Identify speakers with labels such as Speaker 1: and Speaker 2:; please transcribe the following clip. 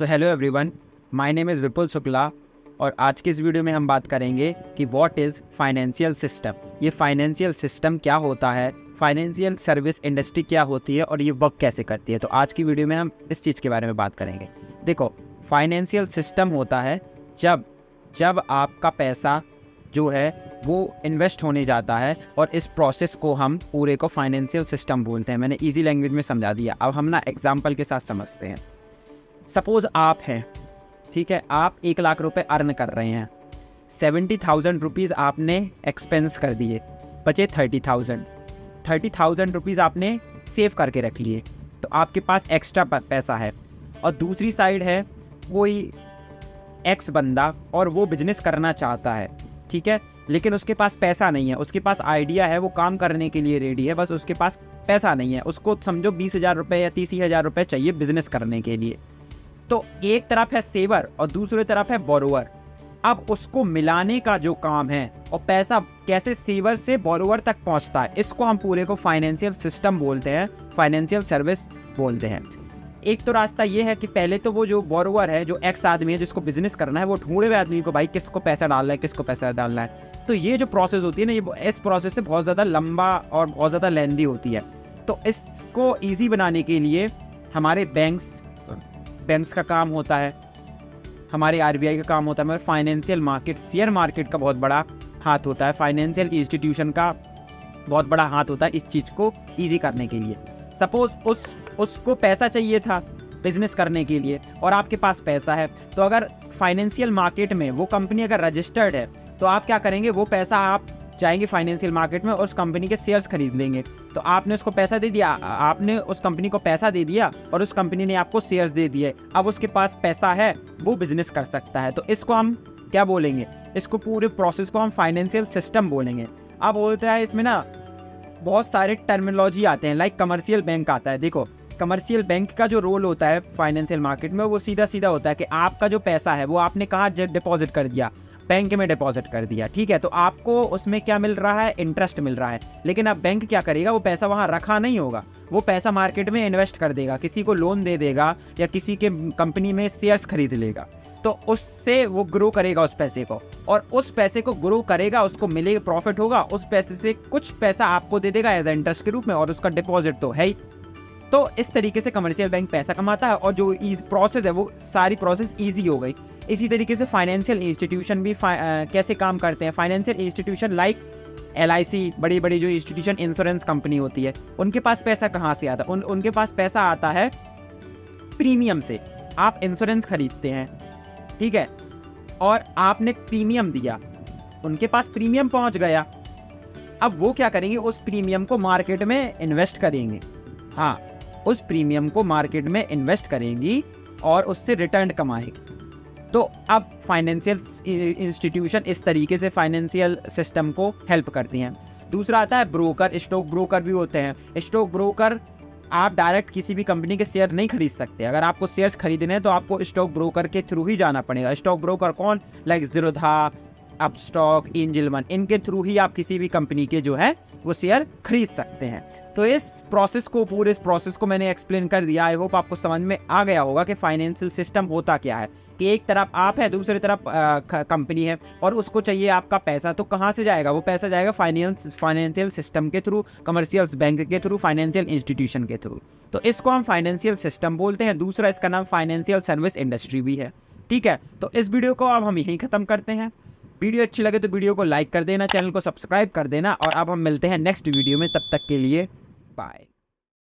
Speaker 1: So hello everyone, my name is Vipul Shukla और आज की इस वीडियो में हम बात करेंगे कि व्हाट इज़ फाइनेंशियल सिस्टम। ये फाइनेंशियल सिस्टम क्या होता है, फाइनेंशियल सर्विस इंडस्ट्री क्या होती है और ये वर्क कैसे करती है। तो आज की वीडियो में हम इस चीज़ के बारे में बात करेंगे। देखो, फाइनेंशियल सिस्टम होता है जब आपका पैसा जो है वो इन्वेस्ट होने जाता है और इस प्रोसेस को हम पूरे को फाइनेंशियल सिस्टम बोलते हैं। मैंने इजी लैंग्वेज में समझा दिया। अब हम ना एग्जांपल के साथ समझते हैं। सपोज आप हैं, ठीक है, आप 1 लाख रुपए अर्न कर रहे हैं, 70,000 रुपीज़ आपने एक्सपेंस कर दिए, बचे 30,000 रुपीज़ आपने सेव करके रख लिए, तो आपके पास एक्स्ट्रा पैसा है। और दूसरी साइड है कोई एक्स बंदा और वो बिजनेस करना चाहता है, ठीक है, लेकिन उसके पास पैसा नहीं है। उसके पास आइडिया है, वो काम करने के लिए रेडी है, बस उसके पास पैसा नहीं है। उसको समझो 20,000 रुपये या 30,000 रुपये चाहिए बिजनेस करने के लिए। तो एक तरफ है सेवर और दूसरी तरफ है बोरोवर। अब उसको मिलाने का जो काम है और पैसा कैसे सेवर से बोरोवर तक पहुंचता है, इसको हम पूरे को फाइनेंशियल सिस्टम बोलते हैं, फाइनेंशियल सर्विस बोलते हैं। एक तो रास्ता ये है कि पहले तो वो जो बोरोवर है, जो एक्स आदमी है जिसको बिजनेस करना है, वो ढूंढे हुए आदमी को भाई किसको पैसा डालना है, किसको पैसा डालना है। तो ये जो प्रोसेस होती है ना, ये इस प्रोसेस से बहुत ज़्यादा लंबा और बहुत ज़्यादा लेंदी होती है। तो इसको ईजी बनाने के लिए हमारे बैंक्स का काम होता है, हमारे आरबीआई का काम होता है, हमारे फाइनेंशियल मार्केट, शेयर मार्केट का बहुत बड़ा हाथ होता है, फाइनेंशियल इंस्टीट्यूशन का बहुत बड़ा हाथ होता है इस चीज़ को ईजी करने के लिए। सपोज उसको पैसा चाहिए था बिजनेस करने के लिए और आपके पास पैसा है, तो अगर फाइनेंशियल मार्केट में वो कंपनी अगर रजिस्टर्ड है तो आप क्या करेंगे, वो पैसा आप जाएंगे फाइनेंशियल मार्केट में और उस कंपनी के शेयर्स खरीद लेंगे। तो आपने उसको पैसा दे दिया, आपने उस कंपनी को पैसा दे दिया और उस कंपनी ने आपको शेयर्स दे दिए। अब उसके पास पैसा है, वो बिजनेस कर सकता है। तो इसको हम क्या बोलेंगे, इसको पूरे प्रोसेस को हम फाइनेंशियल सिस्टम बोलेंगे। अब होता है इसमें ना बहुत सारे टर्मिनोलॉजी आते हैं, लाइक कमर्शियल बैंक आता है। देखो, कमर्शियल बैंक का जो रोल होता है फाइनेंशियल मार्केट में, वो सीधा सीधा होता है कि आपका जो पैसा है वो आपने कहाँ डिपॉजिट कर दिया, बैंक में डिपॉजिट कर दिया, ठीक है। तो आपको उसमें क्या मिल रहा है, इंटरेस्ट मिल रहा है। लेकिन अब बैंक क्या करेगा, वो पैसा वहाँ रखा नहीं होगा, वो पैसा मार्केट में इन्वेस्ट कर देगा, किसी को लोन दे देगा या किसी के कंपनी में शेयर्स खरीद लेगा। तो उससे वो ग्रो करेगा उस पैसे को, और उस पैसे को ग्रो करेगा, उसको मिलेगा, प्रॉफिट होगा, उस पैसे से कुछ पैसा आपको दे देगा एज इंटरेस्ट के रूप में, और उसका डिपॉजिट तो है ही। तो इस तरीके से कमर्शियल बैंक पैसा कमाता है और जो प्रोसेस है वो सारी प्रोसेस ईजी हो गई। इसी तरीके से फाइनेंशियल इंस्टीट्यूशन भी कैसे काम करते हैं। फाइनेंशियल इंस्टीट्यूशन लाइक LIC, बड़ी बड़ी जो इंस्टीट्यूशन, इंश्योरेंस कंपनी होती है, उनके पास पैसा कहाँ से आता है, उनके पास पैसा आता है प्रीमियम से। आप इंश्योरेंस खरीदते हैं, ठीक है, और आपने प्रीमियम दिया, उनके पास प्रीमियम पहुंच गया। अब वो क्या करेंगे, उस प्रीमियम को मार्केट में इन्वेस्ट करेंगे। हाँ, उस प्रीमियम को मार्केट में इन्वेस्ट करेंगी और उससे रिटर्न कमाएगी। तो अब फाइनेंशियल इंस्टीट्यूशन इस तरीके से फाइनेंशियल सिस्टम को हेल्प करती हैं। दूसरा आता है ब्रोकर, स्टॉक ब्रोकर भी होते हैं। स्टॉक ब्रोकर, आप डायरेक्ट किसी भी कंपनी के शेयर नहीं खरीद सकते। अगर आपको शेयर्स खरीदने हैं तो आपको स्टॉक ब्रोकर के थ्रू ही जाना पड़ेगा। स्टॉक ब्रोकर कौन, like Zerodha, Upstox, angel one, इनके थ्रू ही आप किसी भी कंपनी के जो है वो शेयर खरीद सकते हैं। तो इस प्रोसेस को मैंने एक्सप्लेन कर दिया। आई होप आपको समझ में आ गया होगा कि फाइनेंशियल सिस्टम होता क्या है, कि एक तरफ आप है, दूसरी तरफ कंपनी है, और उसको चाहिए आपका पैसा। तो कहाँ से जाएगा, वो पैसा जाएगा फाइनेंशियल सिस्टम के थ्रू, कमर्शियल बैंक के थ्रू, फाइनेंशियल इंस्टीट्यूशन के थ्रू। तो इसको हम फाइनेंशियल सिस्टम बोलते हैं। दूसरा इसका नाम फाइनेंशियल सर्विस इंडस्ट्री भी है, ठीक है। तो इस वीडियो को अब हम यहीं ख़त्म करते हैं। वीडियो अच्छी लगे तो वीडियो को लाइक कर देना, चैनल को सब्सक्राइब कर देना, और अब हम मिलते हैं नेक्स्ट वीडियो में। तब तक के लिए बाय।